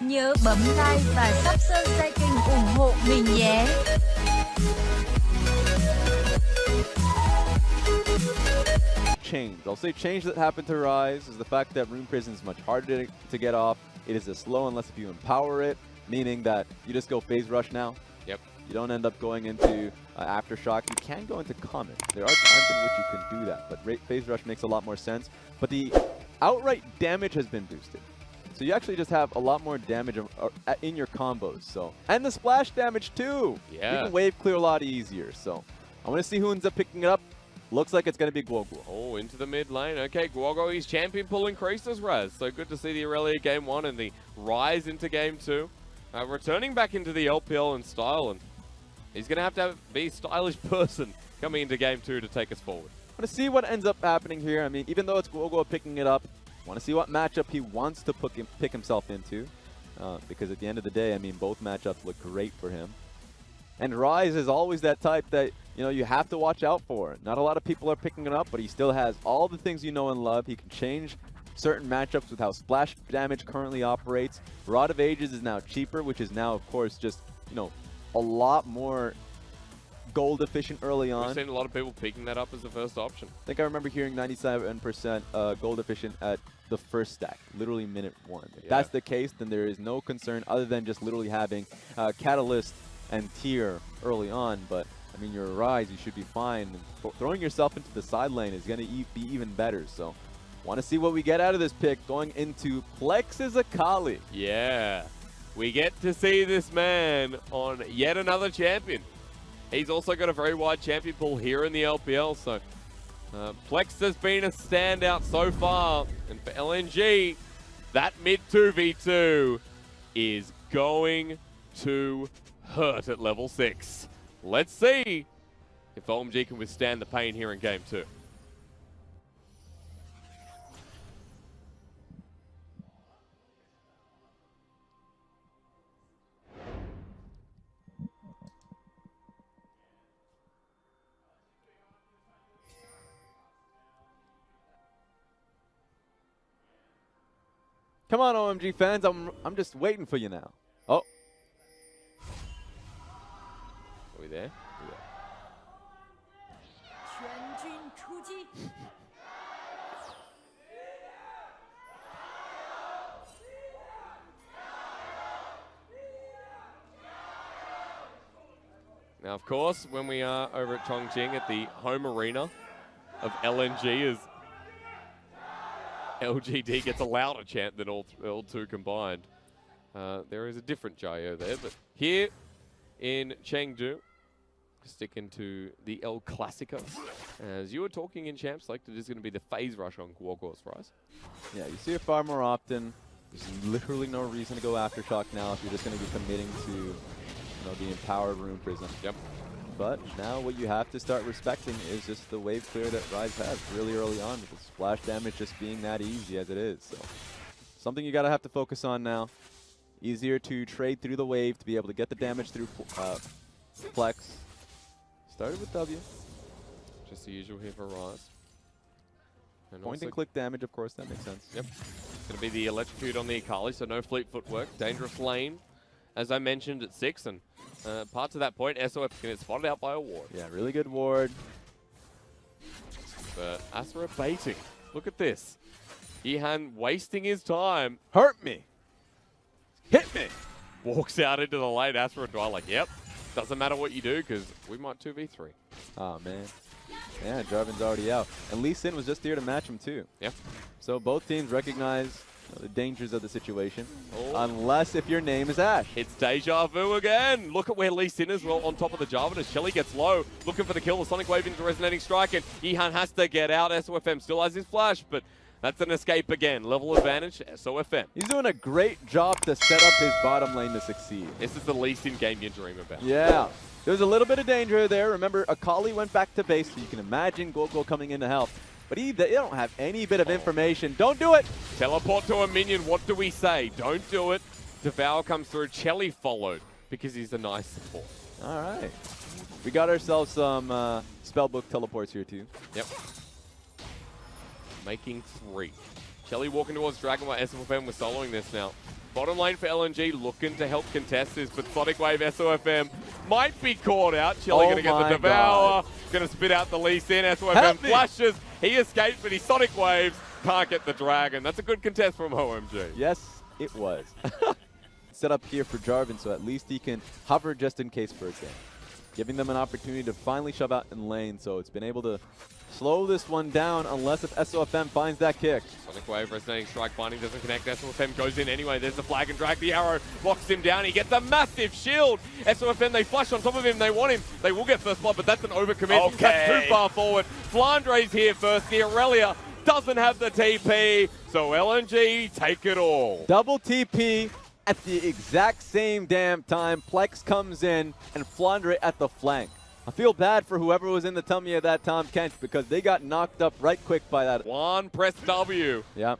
Nhớ bấm like và subscribe kênh ủng hộ mình nhé. Change. I'll say change that happened to Rise is the fact that Rune Prison is much harder to get off. It is a slow unless if you empower it, meaning that you just go phase rush now. Yep. You don't end up going into Aftershock. You can go into Comet. There are times in which you can do that, but phase rush makes a lot more sense. But the outright damage has been boosted. So you actually just have a lot more damage in your combos. So, and the splash damage too. Yeah. You can wave clear a lot easier. So I want to see who ends up picking it up. Looks like it's going to be Guoguo. Oh, into the mid lane. Okay, Guoguo, his champion pool increases, Raz. So good to see the Aurelia game 1 and the rise into game 2. Returning back into the LPL in style, and he's going to have be a stylish person coming into game 2 to take us forward. I want to see what ends up happening here. I mean, even though it's Guoguo picking it up, I want to see what matchup he wants to pick himself into. Because at the end of the day, I mean, both matchups look great for him. And Rise is always that type that, you know, you have to watch out for. Not a lot of people are picking it up, but he still has all the things you know and love. He can change certain matchups with how splash damage currently operates. Rod of Ages is now cheaper, which is now, of course, just, you know, a lot more gold efficient early on. We've seen a lot of people picking that up as the first option. I think I remember hearing 97% gold efficient at the first stack, literally minute 1. If that's the case, then there is no concern other than just literally having Catalyst and Tier early on. But I mean, your Rise, you should be fine. And throwing yourself into the side lane is going to be even better. So want to see what we get out of this pick going into Plex's Akali. Yeah, we get to see this man on yet another champion. He's also got a very wide champion pool here in the LPL, so Plex has been a standout so far. And for LNG, that mid 2v2 is going to hurt at level 6. Let's see if OMG can withstand the pain here in game 2. Come on, OMG fans, I'm just waiting for you now. Oh. Are we there? Now, of course, when we are over at Chongqing at the home arena of LNG, as LGD gets a louder chant than all two combined, there is a different gyro there. But here in Chengdu, sticking to the El Clasico, as you were talking in Champs, like it is going to be the phase rush on Guoguo's Rise. Yeah, you see it far more often. There's literally no reason to go Aftershock now if you're just going to be committing to, you know, the empowered Rune Prism. Yep. But now what you have to start respecting is just the wave clear that Rise has really early on, with the splash damage just being that easy as it is. So something you gotta have to focus on now. Easier to trade through the wave to be able to get the damage through Flex. Started with W. Just the usual here for Rise. And Point and click damage, of course, that makes sense. Yep. It's going to be the electrocute on the Akali, so no fleet footwork. Dangerous lane, as I mentioned, at 6. And parts of that point, SOF can get spotted out by a ward. Yeah, really good ward. But Asura baiting. Look at this. Ihan wasting his time. Hurt me. Hit me. Walks out into the lane. Asura and Dwyer like, yep. Doesn't matter what you do, because we might 2v3. Oh, man. Yeah, Jarvan's already out. And Leesin was just here to match him, too. Yep. So both teams recognize the dangers of the situation. Oh. Unless if your name is Ash. It's deja vu again. Look at where Leesin is, well on top of the Jarvan as Shelly gets low. Looking for the kill. The Sonic Wave into Resonating Strike. And Ihan has to get out. SOFM still has his flash, but that's an escape again. Level advantage, SOFM. He's doing a great job to set up his bottom lane to succeed. This is the Leesin game you dream about. Yeah. There was a little bit of danger there. Remember, Akali went back to base, so you can imagine Guoguo coming in to help. But they don't have any bit of information. Don't do it! Teleport to a minion, what do we say? Don't do it. Devour comes through. Chelly followed because he's a nice support. All right. We got ourselves some spellbook teleports here, too. Yep. Making 3. Shelly walking towards Dragon while SOFM was soloing this now. Bottom lane for LNG looking to help contest this, but Sonic Wave SOFM might be caught out. Shelly going to get the Devour, going to spit out the Leesin. SOFM flashes, he escapes, but he Sonic Waves, can't get the Dragon. That's a good contest from OMG. Yes, it was. Set up here for Jarvan, so at least he can hover just in case for a game. Giving them an opportunity to finally shove out in lane, so it's been able to slow this one down unless if SOFM finds that kick. Sonic Wave, resonating strike, binding doesn't connect. SOFM goes in anyway. There's the flag and drag. The arrow locks him down. He gets a massive shield. SOFM, they flush on top of him. They want him. They will get first blood, but that's an overcommit. Okay. That's too far forward. Flandre's here first. The Aurelia doesn't have the TP, so LNG take it all. Double TP at the exact same damn time. Plex comes in and Flandre at the flank. I feel bad for whoever was in the tummy of that Tom Kench because they got knocked up right quick by that. One press W. Yeah.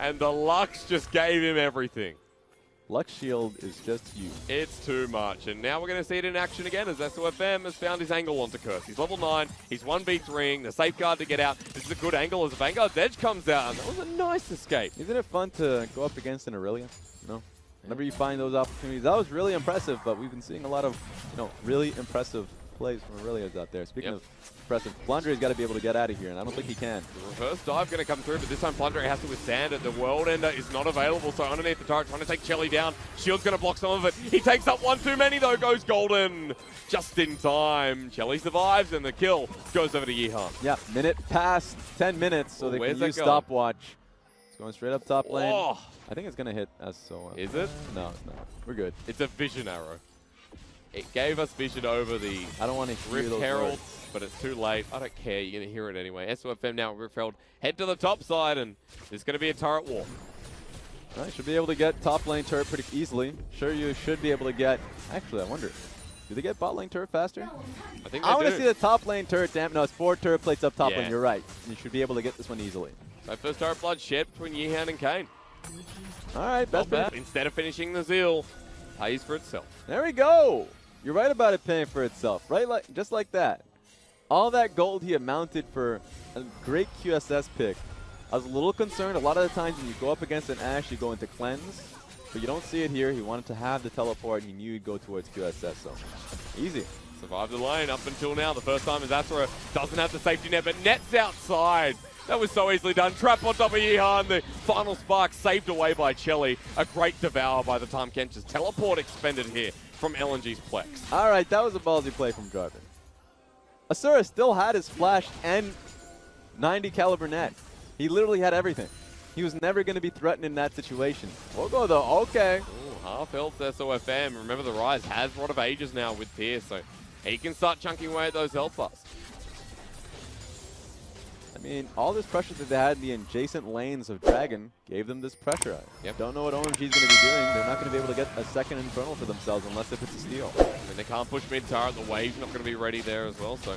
And the Lux just gave him everything. Lux shield is just huge. It's too much. And now we're going to see it in action again as SOFM has found his angle onto Curse. He's level 9. He's 1v3ing. The safeguard to get out. This is a good angle as the Vanguard's edge comes out. And that was a nice escape. Isn't it fun to go up against an Aurelia? You know? Whenever you find those opportunities. That was really impressive, but we've been seeing a lot of, really impressive plays from Aurelias out there. Speaking of impressive, Flandre's got to be able to get out of here, and I don't think he can. The reverse dive going to come through, but this time Flandre has to withstand it. The World Ender is not available, so underneath the turret, trying to take Shelly down. Shield's going to block some of it. He takes up one too many, though, goes golden. Just in time. Shelly survives, and the kill goes over to Yeehan. Yeah, minute past 10 minutes, so they can use stopwatch. It's going straight up top lane. Oh. I think it's going to hit us, so... Is it? No, it's not. We're good. It's a vision arrow. It gave us vision over the I don't want to hear Rift those Herald, words. but it's too late. I don't care. You're going to hear it anyway. SOFM now, Rift Herald, head to the top side, and there's going to be a turret war. All right, should be able to get top lane turret pretty easily. Sure, you should be able to get... Actually, I wonder. Do they get bot lane turret faster? I think they I want to do. see the top lane turret. Damn, no, it's 4 turret plates up top Yeah. lane. You're right. You should be able to get this one easily. So first turret blood shed between Yeehan and Kane. All right, Not that's bad. Instead of finishing the Zeal, pays for itself. There we go. You're right about it paying for itself, right? Just like that. All that gold he amounted for a great QSS pick. I was a little concerned. A lot of the times when you go up against an Ashe, you go into cleanse, but you don't see it here. He wanted to have the teleport, and he knew he'd go towards QSS, so easy. Survived the lane up until now. The first time is Azura doesn't have the safety net, but net's outside. That was so easily done. Trap on top of Yeehan. The final spark saved away by Shelly. A great devour by the time Kench's teleport expended here from LNG's Plex. All right, that was a ballsy play from Jarvan. Asura still had his flash and 90 caliber net. He literally had everything. He was never going to be threatened in that situation. We'll go though. Okay. Ooh, half health SOFM. Remember, the Rise has Rod of Ages now with Pierce, so he can start chunking away at those health bars. I mean, all this pressure that they had in the adjacent lanes of Dragon gave them this pressure. Yep. Don't know what OMG is going to be doing. They're not going to be able to get a second Infernal for themselves unless if it's a steal. And they can't push mid-turret. The wave's not going to be ready there as well, so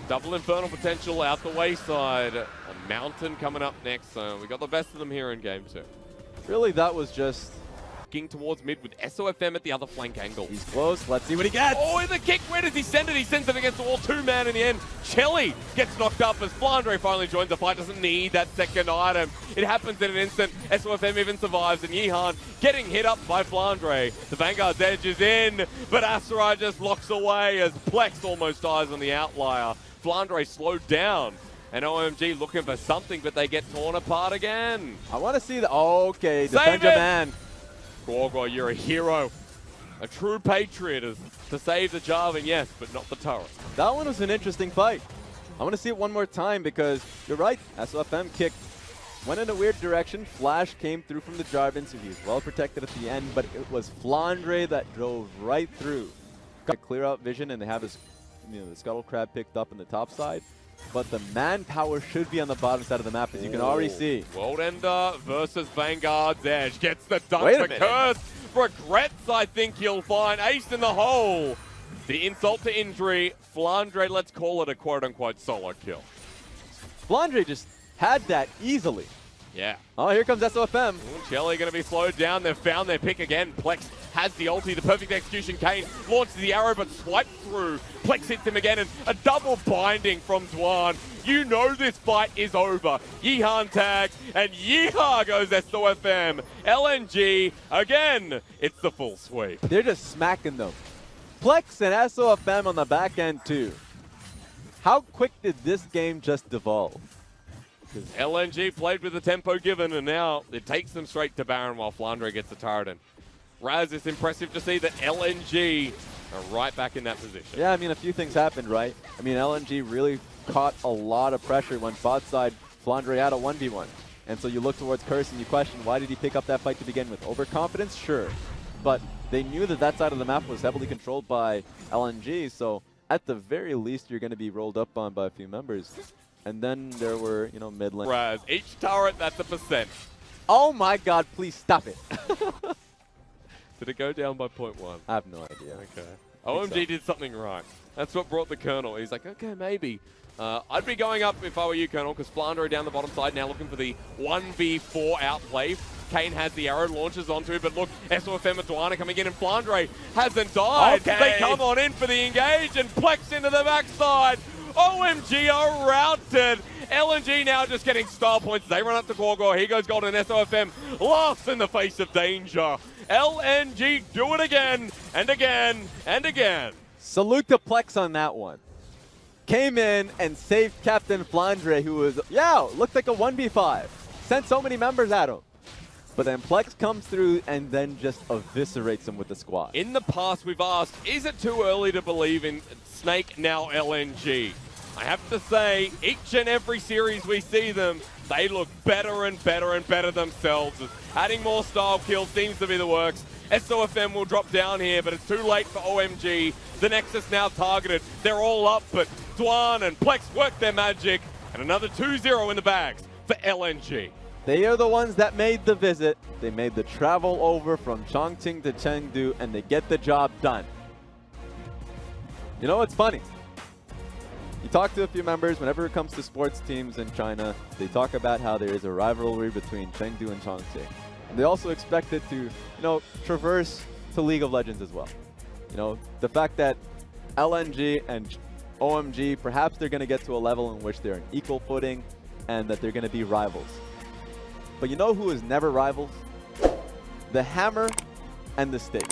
double Infernal potential out the wayside. A Mountain coming up next, so we got the best of them here in Game 2. Really, that was just... King towards mid with SOFM at the other flank angle. He's close. Let's see what he gets. Oh, the kick. Where does he send it? He sends it against the wall. 2-man in the end. Shelly gets knocked up as Flandre finally joins the fight. Doesn't need that second item. It happens in an instant. SOFM even survives, and Yeehan getting hit up by Flandre. The Vanguard's edge is in, but Asarai just locks away as Plex almost dies on the outlier. Flandre slowed down. And OMG looking for something, but they get torn apart again. I want to see the... Okay, Save defend your it. man. Gorgor, you're a hero. A true patriot is to save the Jarvan, yes, but not the turret. That one was an interesting fight. I want to see it one more time because you're right. SOFM kick went in a weird direction. Flash came through from the Jarvan, so he was well protected at the end, but it was Flandre that drove right through. Got clear out vision, and they have this, the Scuttle Crab picked up in the top side. But the manpower should be on the bottom side of the map, as you can already see. World Ender versus Vanguard's Edge. Gets the dunk Wait a for minute. Curse. Regrets, I think he'll find. Ace in the hole. The insult to injury. Flandre, let's call it a quote-unquote solo kill. Flandre just had that easily. Yeah. Oh, here comes SOFM. Ooh, Shelly going to be slowed down. They've found their pick again. Plex has the ulti, the perfect execution. Kane launches the arrow, but swipes through. Plex hits him again, and a double binding from Dwan. You know this fight is over. Yeehan tags, and yeehaw goes Sofm. LNG, again, it's the full sweep. They're just smacking them. Plex and Sofm on the back end too. How quick did this game just devolve? LNG played with the tempo given, and now it takes them straight to Baron while Flandre gets the turret in. Raz, it's impressive to see that LNG are right back in that position. Yeah, I mean, a few things happened, right? I mean, LNG really caught a lot of pressure when bot side Flandre had a 1v1. And so you look towards Curse and you question, why did he pick up that fight to begin with? Overconfidence? Sure. But they knew that that side of the map was heavily controlled by LNG, so at the very least, you're going to be rolled up on by a few members. And then there were, you know, mid lane. Raz, each turret, that's a percent. Oh my god, please stop it. Did it go down by 0.1? I have no idea. Okay. OMG did something right. That's what brought the Colonel. He's like, okay, maybe. I'd be going up if I were you, Colonel, because Flandre down the bottom side now looking for the 1v4 outplay. Kane has the arrow, launches onto it, but look, Sofm and Dwana coming in, and Flandre hasn't died. Okay. They come on in for the engage, and Plex into the backside. OMG are routed. LNG now just getting star points. They run up to Gorgor. Here goes Golden. Sofm laughs in the face of danger. LNG do it again and again and again. Salute to Plex on that one. Came in and saved Captain Flandre, who was, looked like a 1v5. Sent so many members at him. But then Plex comes through and then just eviscerates him with the squad. In the past, we've asked, is it too early to believe in Snake, now LNG? I have to say, each and every series we see them, they look better and better and better themselves. Adding more style kills seems to be the works. Sofm will drop down here, but it's too late for OMG. The Nexus now targeted. They're all up, but Dwan and Plex work their magic. And another 2-0 in the bags for LNG. They are the ones that made the visit. They made the travel over from Chongqing to Chengdu, and they get the job done. You know, it's funny. You talk to a few members, whenever it comes to sports teams in China, they talk about how there is a rivalry between Chengdu and Chongqing. And they also expect it to, you know, traverse to League of Legends as well. You know, the fact that LNG and OMG, perhaps they're going to get to a level in which they're on equal footing and that they're going to be rivals. But you know who is never rivals? The Hammer and the Stake.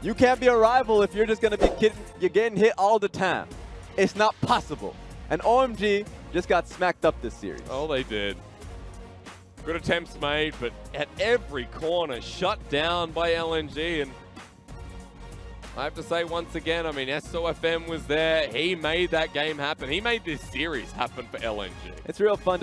You can't be a rival if you're just going to be you're getting hit all the time. It's not possible. And OMG just got smacked up this series. Oh, they did. Good attempts made, but at every corner shut down by LNG. And I have to say once again, I mean, Sofm was there. He made that game happen. He made this series happen for LNG. It's real fun to be